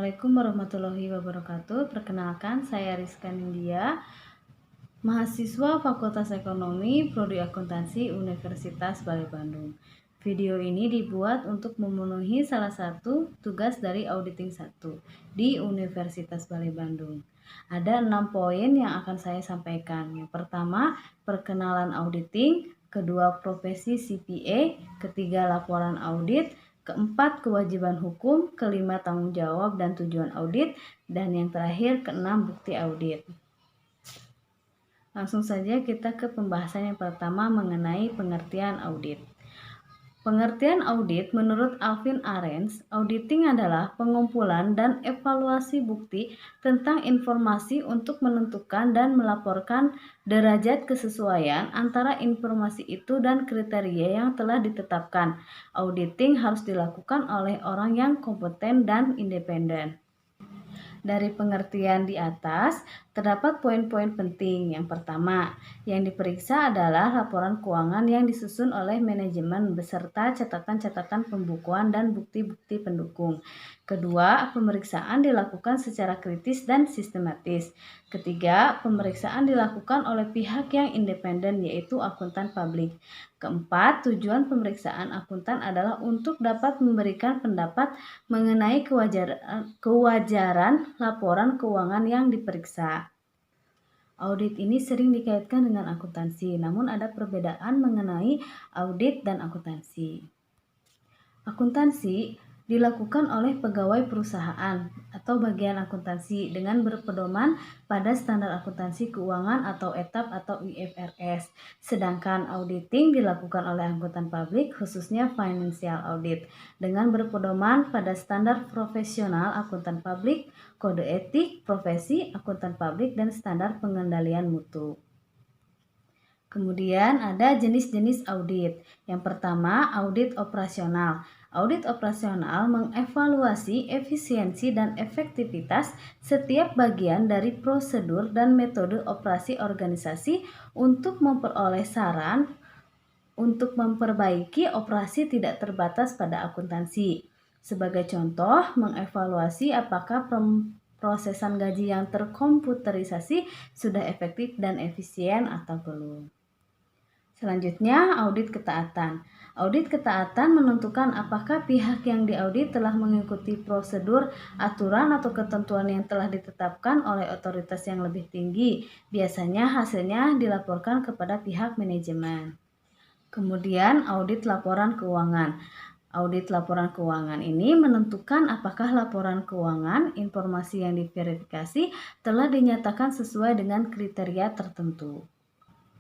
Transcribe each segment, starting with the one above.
Assalamualaikum warahmatullahi wabarakatuh. Perkenalkan, saya Rizka Nindya, mahasiswa Fakultas Ekonomi, Prodi Akuntansi Universitas Balai Bandung. Video ini dibuat untuk memenuhi salah satu tugas dari Auditing 1 di Universitas Balai Bandung. Ada 6 poin yang akan saya sampaikan. Yang pertama, perkenalan auditing, kedua, profesi CPA, ketiga, laporan audit, keempat, kewajiban hukum, kelima, tanggung jawab dan tujuan audit, dan yang terakhir, keenam, bukti audit. Langsung saja kita ke pembahasan yang pertama mengenai pengertian audit. Pengertian audit menurut Alvin Arens, auditing adalah pengumpulan dan evaluasi bukti tentang informasi untuk menentukan dan melaporkan derajat kesesuaian antara informasi itu dan kriteria yang telah ditetapkan. Auditing harus dilakukan oleh orang yang kompeten dan independen. Dari pengertian di atas, terdapat poin-poin penting. Yang pertama, yang diperiksa adalah laporan keuangan yang disusun oleh manajemen beserta catatan-catatan pembukuan dan bukti-bukti pendukung. Kedua, pemeriksaan dilakukan secara kritis dan sistematis. Ketiga, pemeriksaan dilakukan oleh pihak yang independen yaitu akuntan publik. Keempat, tujuan pemeriksaan akuntan adalah untuk dapat memberikan pendapat mengenai kewajaran laporan keuangan yang diperiksa. Audit ini sering dikaitkan dengan akuntansi, namun ada perbedaan mengenai audit dan akuntansi. Akuntansi dilakukan oleh pegawai perusahaan atau bagian akuntansi dengan berpedoman pada standar akuntansi keuangan atau ETAP atau IFRS. Sedangkan auditing dilakukan oleh akuntan publik khususnya financial audit dengan berpedoman pada standar profesional akuntan publik, kode etik profesi akuntan publik dan standar pengendalian mutu. Kemudian ada jenis-jenis audit. Yang pertama, audit operasional. Audit operasional mengevaluasi efisiensi dan efektivitas setiap bagian dari prosedur dan metode operasi organisasi untuk memperoleh saran untuk memperbaiki operasi tidak terbatas pada akuntansi. Sebagai contoh, mengevaluasi apakah prosesan gaji yang terkomputerisasi sudah efektif dan efisien atau belum. Selanjutnya, audit ketaatan. Audit ketaatan menentukan apakah pihak yang diaudit telah mengikuti prosedur, aturan, atau ketentuan yang telah ditetapkan oleh otoritas yang lebih tinggi. Biasanya hasilnya dilaporkan kepada pihak manajemen. Kemudian, audit laporan keuangan. Audit laporan keuangan ini menentukan apakah laporan keuangan, informasi yang diverifikasi, telah dinyatakan sesuai dengan kriteria tertentu.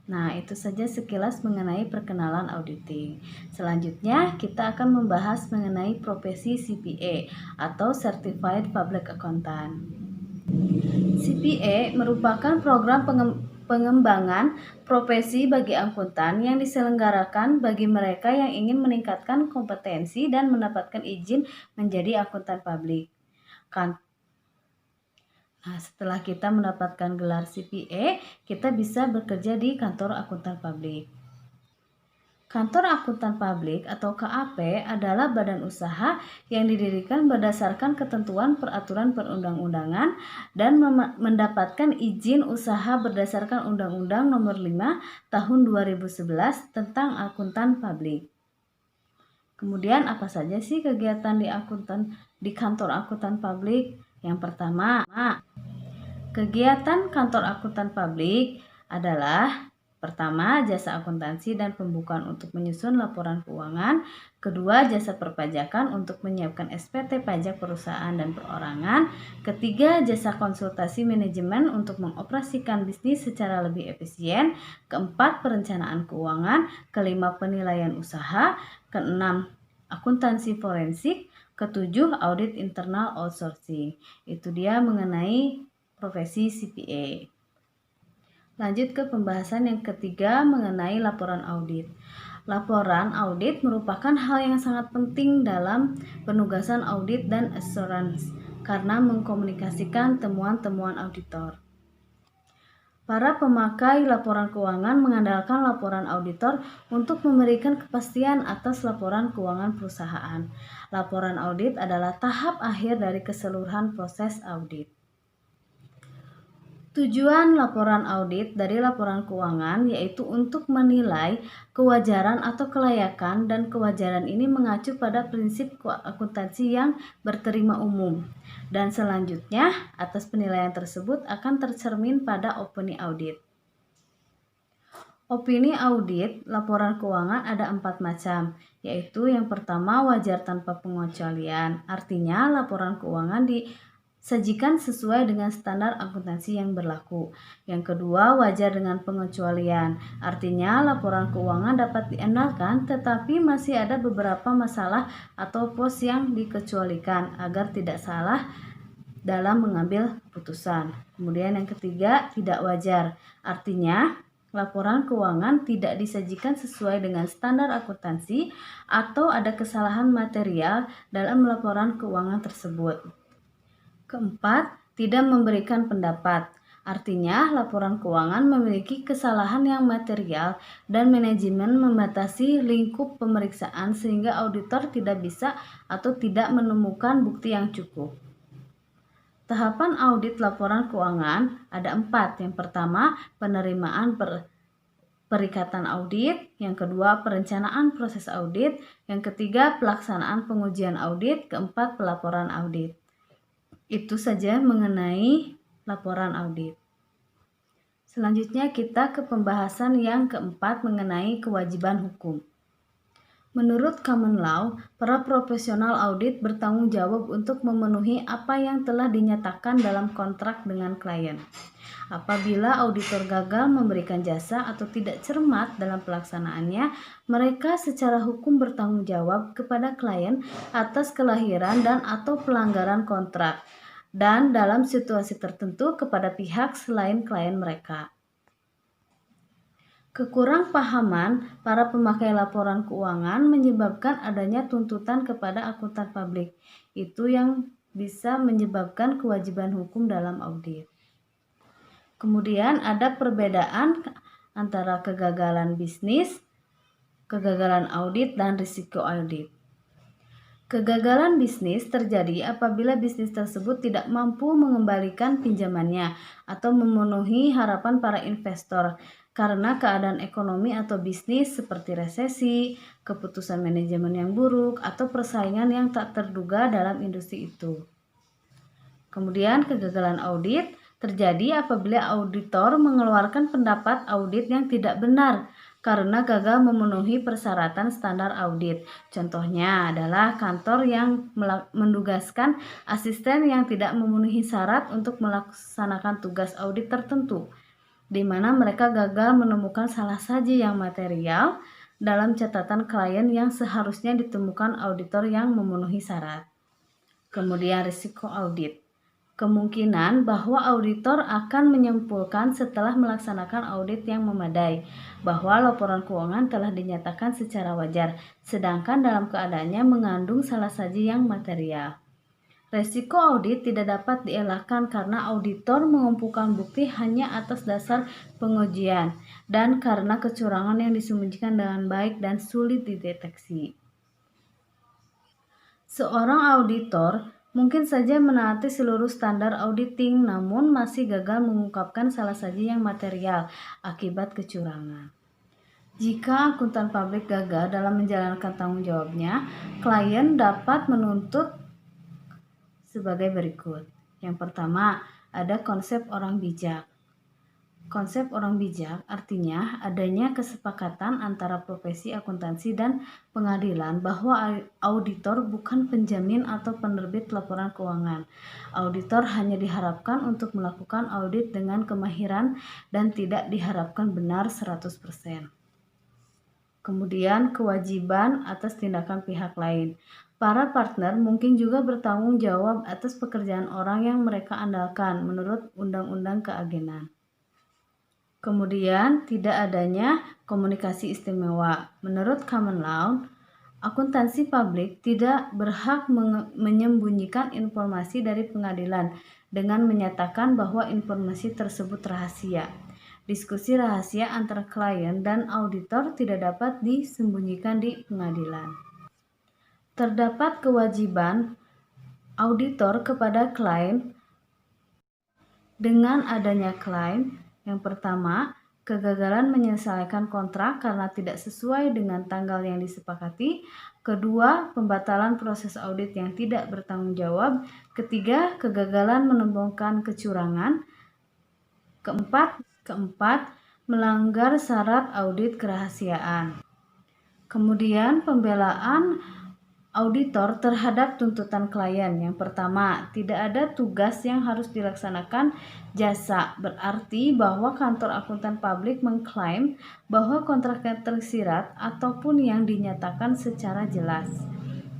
Nah, itu saja sekilas mengenai perkenalan auditing. Selanjutnya, kita akan membahas mengenai profesi CPA atau Certified Public Accountant. CPA merupakan program pengembangan profesi bagi akuntan yang diselenggarakan bagi mereka yang ingin meningkatkan kompetensi dan mendapatkan izin menjadi akuntan publik. Nah, setelah kita mendapatkan gelar CPA, kita bisa bekerja di kantor akuntan publik. Kantor akuntan publik atau KAP adalah badan usaha yang didirikan berdasarkan ketentuan peraturan perundang-undangan dan mendapatkan izin usaha berdasarkan Undang-Undang Nomor 5 Tahun 2011 tentang akuntan publik. Kemudian apa saja sih kegiatan di kantor akuntan publik? Yang pertama, kegiatan kantor akuntan publik adalah pertama, jasa akuntansi dan pembukuan untuk menyusun laporan keuangan. Kedua, jasa perpajakan untuk menyiapkan SPT pajak perusahaan dan perorangan. Ketiga, jasa konsultasi manajemen untuk mengoperasikan bisnis secara lebih efisien. Keempat, perencanaan keuangan. Kelima, penilaian usaha. Keenam, akuntansi forensik. Ketujuh, audit internal outsourcing. Itu dia mengenai profesi CPA. Lanjut ke pembahasan yang ketiga mengenai laporan audit. Laporan audit merupakan hal yang sangat penting dalam penugasan audit dan assurance karena mengkomunikasikan temuan-temuan auditor. Para pemakai laporan keuangan mengandalkan laporan auditor untuk memberikan kepastian atas laporan keuangan perusahaan. Laporan audit adalah tahap akhir dari keseluruhan proses audit. Tujuan laporan audit dari laporan keuangan yaitu untuk menilai kewajaran atau kelayakan, dan kewajaran ini mengacu pada prinsip akuntansi yang berterima umum. Dan selanjutnya, atas penilaian tersebut akan tercermin pada opini audit. Opini audit laporan keuangan ada 4 macam, yaitu yang pertama wajar tanpa pengecualian. Artinya laporan keuangan disajikan sesuai dengan standar akuntansi yang berlaku. Yang kedua, wajar dengan pengecualian. Artinya laporan keuangan dapat diandalkan, tetapi masih ada beberapa masalah atau pos yang dikecualikan agar tidak salah dalam mengambil keputusan. Kemudian yang ketiga, tidak wajar. Artinya laporan keuangan tidak disajikan sesuai dengan standar akuntansi atau ada kesalahan material dalam laporan keuangan tersebut. Keempat, tidak memberikan pendapat. Artinya, laporan keuangan memiliki kesalahan yang material dan manajemen membatasi lingkup pemeriksaan sehingga auditor tidak bisa atau tidak menemukan bukti yang cukup. Tahapan audit laporan keuangan ada 4. Yang pertama, penerimaan perikatan audit. Yang kedua, perencanaan proses audit. Yang ketiga, pelaksanaan pengujian audit. Keempat, pelaporan audit. Itu saja mengenai laporan audit. Selanjutnya kita ke pembahasan yang keempat mengenai kewajiban hukum. Menurut common law, para profesional audit bertanggung jawab untuk memenuhi apa yang telah dinyatakan dalam kontrak dengan klien. Apabila auditor gagal memberikan jasa atau tidak cermat dalam pelaksanaannya, mereka secara hukum bertanggung jawab kepada klien atas kelahiran dan atau pelanggaran kontrak, dan dalam situasi tertentu kepada pihak selain klien mereka. Kekurang pahaman para pemakai laporan keuangan menyebabkan adanya tuntutan kepada akuntan publik. Itu yang bisa menyebabkan kewajiban hukum dalam audit. Kemudian ada perbedaan antara kegagalan bisnis, kegagalan audit, dan risiko audit. Kegagalan bisnis terjadi apabila bisnis tersebut tidak mampu mengembalikan pinjamannya atau memenuhi harapan para investor karena keadaan ekonomi atau bisnis seperti resesi, keputusan manajemen yang buruk, atau persaingan yang tak terduga dalam industri itu. Kemudian kegagalan audit terjadi apabila auditor mengeluarkan pendapat audit yang tidak benar karena gagal memenuhi persyaratan standar audit. Contohnya adalah kantor yang mendugaskan asisten yang tidak memenuhi syarat untuk melaksanakan tugas audit tertentu, di mana mereka gagal menemukan salah saji yang material dalam catatan klien yang seharusnya ditemukan auditor yang memenuhi syarat. Kemudian risiko audit. Kemungkinan bahwa auditor akan menyimpulkan setelah melaksanakan audit yang memadai bahwa laporan keuangan telah dinyatakan secara wajar, sedangkan dalam keadaannya mengandung salah saji yang material. Resiko audit tidak dapat dielakkan karena auditor mengumpulkan bukti hanya atas dasar pengujian dan karena kecurangan yang disembunyikan dengan baik dan sulit dideteksi. Seorang auditor mungkin saja menaati seluruh standar auditing namun masih gagal mengungkapkan salah saji yang material akibat kecurangan. Jika akuntan publik gagal dalam menjalankan tanggung jawabnya, klien dapat menuntut sebagai berikut. Yang pertama, ada konsep orang bijak. Konsep orang bijak artinya adanya kesepakatan antara profesi akuntansi dan pengadilan bahwa auditor bukan penjamin atau penerbit laporan keuangan. Auditor hanya diharapkan untuk melakukan audit dengan kemahiran dan tidak diharapkan benar 100%. Kemudian kewajiban atas tindakan pihak lain. Para partner mungkin juga bertanggung jawab atas pekerjaan orang yang mereka andalkan menurut Undang-Undang Keagenan. Kemudian tidak adanya komunikasi istimewa. Menurut common law, akuntansi publik tidak berhak menyembunyikan informasi dari pengadilan dengan menyatakan bahwa informasi tersebut rahasia. Diskusi rahasia antara klien dan auditor tidak dapat disembunyikan di pengadilan. Terdapat kewajiban auditor kepada klien dengan adanya klaim. Yang pertama, kegagalan menyelesaikan kontrak karena tidak sesuai dengan tanggal yang disepakati. Kedua, pembatalan proses audit yang tidak bertanggung jawab. Ketiga, kegagalan menemukan kecurangan. Keempat, melanggar syarat audit kerahasiaan. Kemudian, pembelaan auditor terhadap tuntutan klien. Yang pertama, tidak ada tugas yang harus dilaksanakan jasa. Berarti bahwa kantor akuntan publik mengklaim bahwa kontraknya tersirat ataupun yang dinyatakan secara jelas.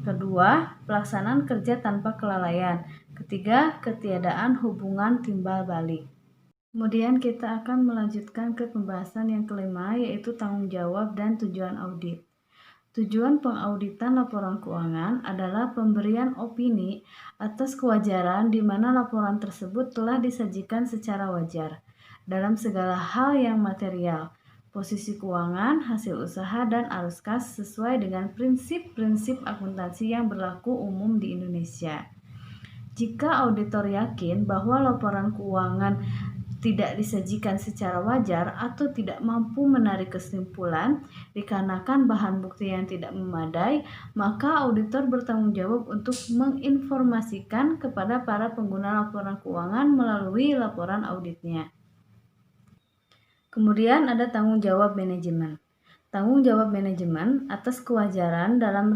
Kedua, pelaksanaan kerja tanpa kelalaian. Ketiga, ketiadaan hubungan timbal balik. Kemudian kita akan melanjutkan ke pembahasan yang kelima, yaitu tanggung jawab dan tujuan audit. Tujuan pengauditan laporan keuangan adalah pemberian opini atas kewajaran di mana laporan tersebut telah disajikan secara wajar dalam segala hal yang material, posisi keuangan, hasil usaha, dan arus kas sesuai dengan prinsip-prinsip akuntansi yang berlaku umum di Indonesia. Jika auditor yakin bahwa laporan keuangan tidak disajikan secara wajar atau tidak mampu menarik kesimpulan dikarenakan bahan bukti yang tidak memadai, maka auditor bertanggung jawab untuk menginformasikan kepada para pengguna laporan keuangan melalui laporan auditnya. Kemudian ada tanggung jawab manajemen. Tanggung jawab manajemen atas kewajaran dalam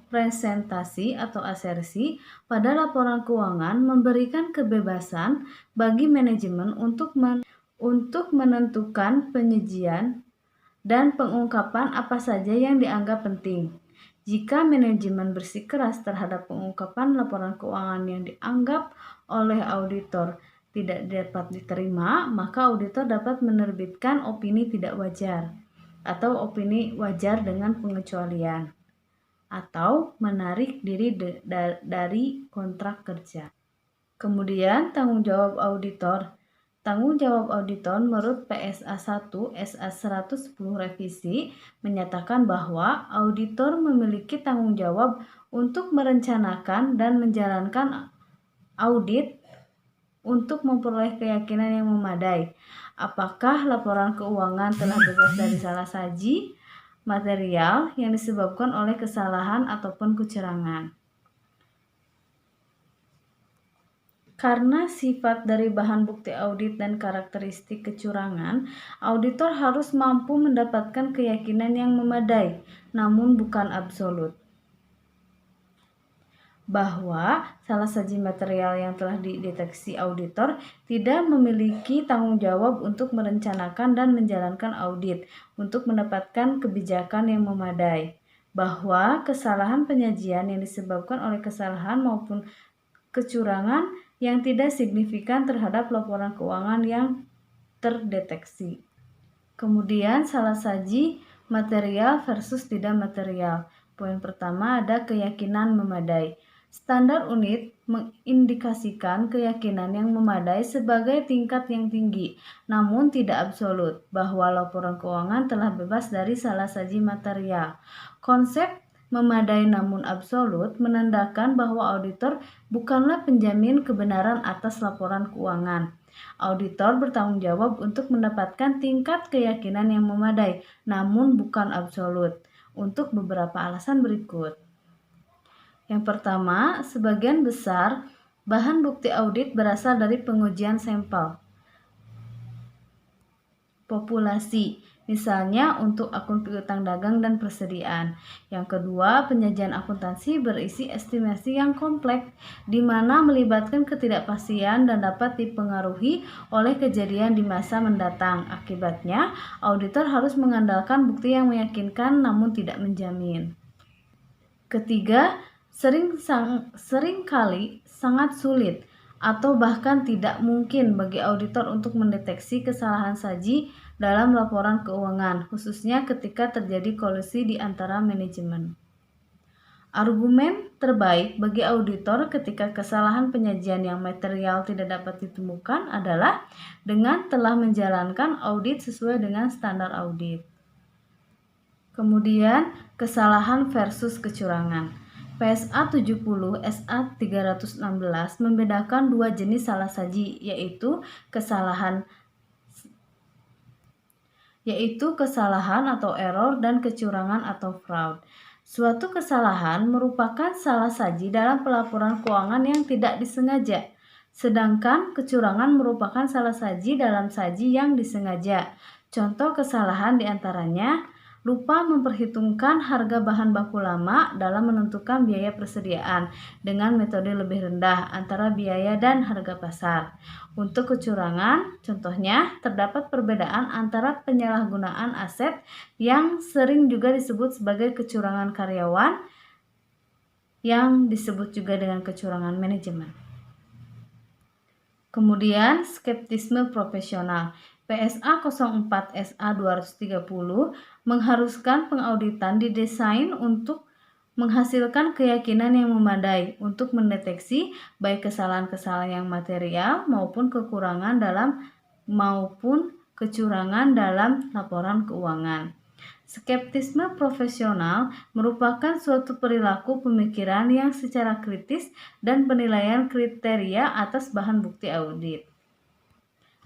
presentasi atau asersi pada laporan keuangan memberikan kebebasan bagi manajemen untuk menentukan penyajian dan pengungkapan apa saja yang dianggap penting. Jika manajemen bersikeras terhadap pengungkapan laporan keuangan yang dianggap oleh auditor tidak dapat diterima, maka auditor dapat menerbitkan opini tidak wajar atau opini wajar dengan pengecualian, atau menarik diri dari kontrak kerja. Kemudian tanggung jawab auditor. Tanggung jawab auditor menurut PSA 1 SA 110 revisi menyatakan bahwa auditor memiliki tanggung jawab untuk merencanakan dan menjalankan audit untuk memperoleh keyakinan yang memadai apakah laporan keuangan telah bebas dari salah saji material yang disebabkan oleh kesalahan ataupun kecurangan. Karena sifat dari bahan bukti audit dan karakteristik kecurangan, auditor harus mampu mendapatkan keyakinan yang memadai, namun bukan absolut, bahwa salah saji material yang telah dideteksi auditor tidak memiliki tanggung jawab untuk merencanakan dan menjalankan audit untuk mendapatkan kebijakan yang memadai, bahwa kesalahan penyajian yang disebabkan oleh kesalahan maupun kecurangan yang tidak signifikan terhadap laporan keuangan yang terdeteksi. Kemudian salah saji material versus tidak material. Poin pertama ada keyakinan memadai. Standar unit mengindikasikan keyakinan yang memadai sebagai tingkat yang tinggi, namun tidak absolut, bahwa laporan keuangan telah bebas dari salah saji material. Konsep memadai namun absolut menandakan bahwa auditor bukanlah penjamin kebenaran atas laporan keuangan. Auditor bertanggung jawab untuk mendapatkan tingkat keyakinan yang memadai, namun bukan absolut, untuk beberapa alasan berikut. Yang pertama, sebagian besar bahan bukti audit berasal dari pengujian sampel populasi, misalnya untuk akun piutang dagang dan persediaan. Yang kedua, penyajian akuntansi berisi estimasi yang kompleks, di mana melibatkan ketidakpastian dan dapat dipengaruhi oleh kejadian di masa mendatang. Akibatnya, auditor harus mengandalkan bukti yang meyakinkan namun tidak menjamin. Ketiga, seringkali sangat sulit atau bahkan tidak mungkin bagi auditor untuk mendeteksi kesalahan saji dalam laporan keuangan, khususnya ketika terjadi kolusi di antara manajemen. Argumen terbaik bagi auditor ketika kesalahan penyajian yang material tidak dapat ditemukan adalah dengan telah menjalankan audit sesuai dengan standar audit. Kemudian, kesalahan versus kecurangan. PSA 70 SA 316 membedakan dua jenis salah saji, yaitu kesalahan atau error dan kecurangan atau fraud. Suatu kesalahan merupakan salah saji dalam pelaporan keuangan yang tidak disengaja, sedangkan kecurangan merupakan salah saji dalam saji yang disengaja. Contoh kesalahan diantaranya lupa memperhitungkan harga bahan baku lama dalam menentukan biaya persediaan dengan metode lebih rendah antara biaya dan harga pasar. Untuk kecurangan, contohnya terdapat perbedaan antara penyalahgunaan aset yang sering juga disebut sebagai kecurangan karyawan yang disebut juga dengan kecurangan manajemen. Kemudian, skeptisme profesional. PSA 04 SA 230 mengharuskan pengauditan didesain untuk menghasilkan keyakinan yang memadai untuk mendeteksi baik kesalahan-kesalahan yang material maupun kecurangan dalam laporan keuangan. Skeptisme profesional merupakan suatu perilaku pemikiran yang secara kritis dan penilaian kriteria atas bahan bukti audit.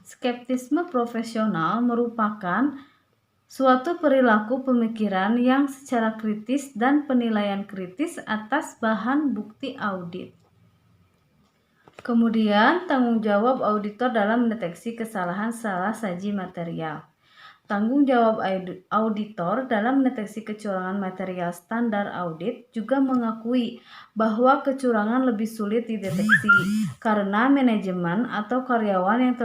Skeptisme profesional merupakan suatu perilaku pemikiran yang secara kritis dan penilaian kritis atas bahan bukti audit. Kemudian, tanggung jawab auditor dalam mendeteksi kesalahan salah saji material. Tanggung jawab auditor dalam mendeteksi kecurangan material standar audit juga mengakui bahwa kecurangan lebih sulit dideteksi karena manajemen atau karyawan yang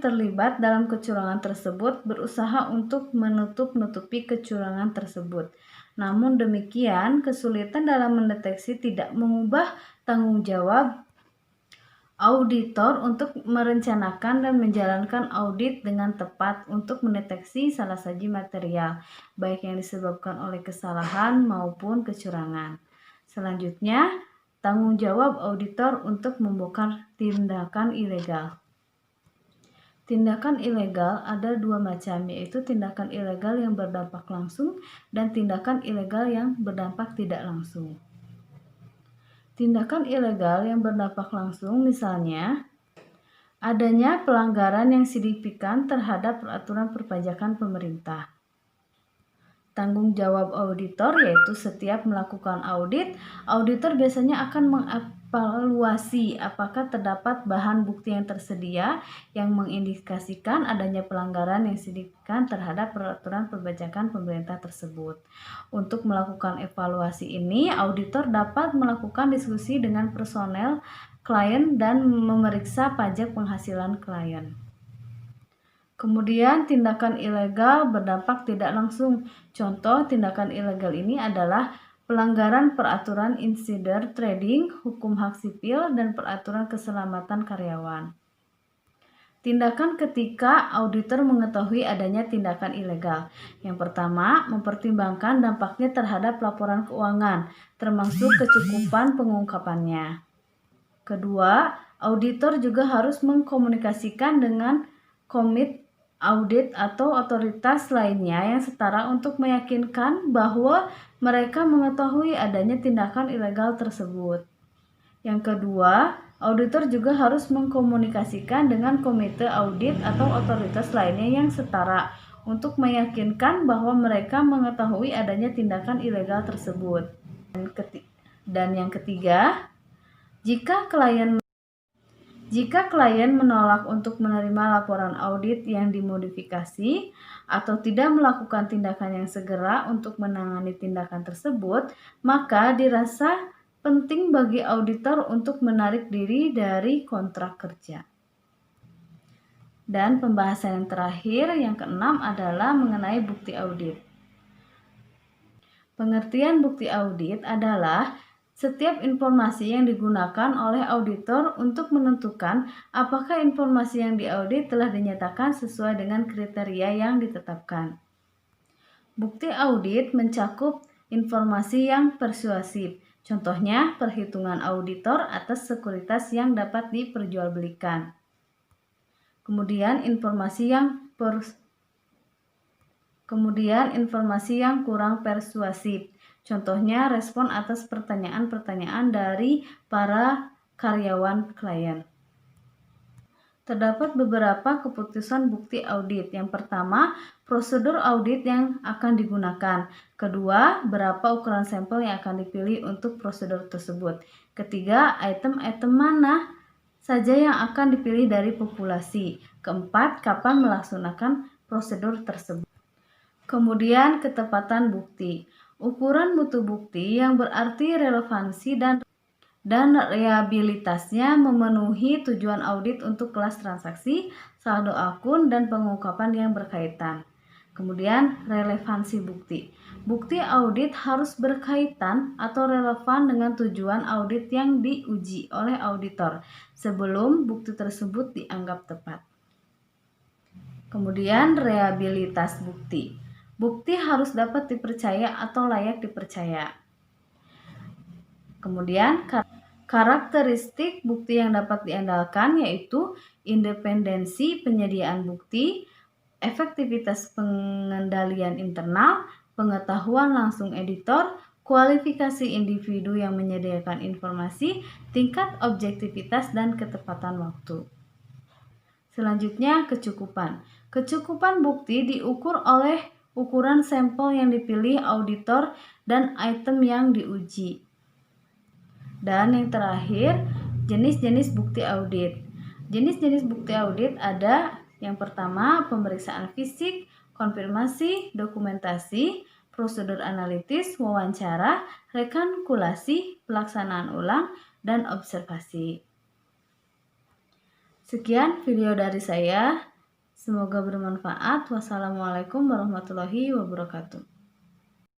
terlibat dalam kecurangan tersebut berusaha untuk menutup-nutupi kecurangan tersebut. Namun demikian, kesulitan dalam mendeteksi tidak mengubah tanggung jawab auditor untuk merencanakan dan menjalankan audit dengan tepat untuk mendeteksi salah saji material, baik yang disebabkan oleh kesalahan maupun kecurangan. Selanjutnya, tanggung jawab auditor untuk membongkar tindakan ilegal. Tindakan ilegal ada dua macam, yaitu tindakan ilegal yang berdampak langsung dan tindakan ilegal yang berdampak tidak langsung. Tindakan ilegal yang berdampak langsung misalnya adanya pelanggaran yang signifikan terhadap peraturan perpajakan pemerintah. Tanggung jawab auditor yaitu setiap melakukan audit, auditor biasanya akan mengevaluasi apakah terdapat bahan bukti yang tersedia yang mengindikasikan adanya pelanggaran yang signifikan terhadap peraturan perpajakan pemerintah tersebut. Untuk melakukan evaluasi ini, auditor dapat melakukan diskusi dengan personel klien dan memeriksa pajak penghasilan klien. Kemudian tindakan ilegal berdampak tidak langsung. Contoh tindakan ilegal ini adalah pelanggaran peraturan insider trading, hukum hak sipil, dan peraturan keselamatan karyawan. Tindakan ketika auditor mengetahui adanya tindakan ilegal. Yang pertama, mempertimbangkan dampaknya terhadap laporan keuangan, termasuk kecukupan pengungkapannya. Kedua, auditor juga harus mengkomunikasikan dengan komite audit atau otoritas lainnya yang setara untuk meyakinkan bahwa mereka mengetahui adanya tindakan ilegal tersebut. Yang kedua, auditor juga harus mengkomunikasikan dengan komite audit atau otoritas lainnya yang setara untuk meyakinkan bahwa mereka mengetahui adanya tindakan ilegal tersebut. Dan yang ketiga, jika klien menolak untuk menerima laporan audit yang dimodifikasi atau tidak melakukan tindakan yang segera untuk menangani tindakan tersebut, maka dirasa penting bagi auditor untuk menarik diri dari kontrak kerja. Dan pembahasan yang terakhir, yang keenam adalah mengenai bukti audit. Pengertian bukti audit adalah setiap informasi yang digunakan oleh auditor untuk menentukan apakah informasi yang diaudit telah dinyatakan sesuai dengan kriteria yang ditetapkan. Bukti audit mencakup informasi yang persuasif. Contohnya, perhitungan auditor atas sekuritas yang dapat diperjualbelikan. Kemudian informasi yang kurang persuasif. Contohnya, respon atas pertanyaan-pertanyaan dari para karyawan klien. Terdapat beberapa keputusan bukti audit. Yang pertama, prosedur audit yang akan digunakan. Kedua, berapa ukuran sampel yang akan dipilih untuk prosedur tersebut. Ketiga, item-item mana saja yang akan dipilih dari populasi. Keempat, kapan melaksanakan prosedur tersebut. Kemudian, ketepatan bukti. Ukuran mutu bukti yang berarti relevansi dan reliabilitasnya memenuhi tujuan audit untuk kelas transaksi, saldo akun, dan pengungkapan yang berkaitan. Kemudian, relevansi bukti. Bukti audit harus berkaitan atau relevan dengan tujuan audit yang diuji oleh auditor sebelum bukti tersebut dianggap tepat. Kemudian, reliabilitas bukti. Bukti harus dapat dipercaya atau layak dipercaya. Kemudian, karakteristik bukti yang dapat diandalkan yaitu independensi penyediaan bukti, efektivitas pengendalian internal, pengetahuan langsung editor, kualifikasi individu yang menyediakan informasi, tingkat objektivitas dan ketepatan waktu. Selanjutnya, kecukupan. Kecukupan bukti diukur oleh ukuran sampel yang dipilih auditor dan item yang diuji. Dan yang terakhir, jenis-jenis bukti audit. Jenis-jenis bukti audit ada yang pertama, pemeriksaan fisik, konfirmasi, dokumentasi, prosedur analitis, wawancara, rekalkulasi, pelaksanaan ulang, dan observasi. Sekian video dari saya. Semoga bermanfaat. Wassalamualaikum warahmatullahi wabarakatuh.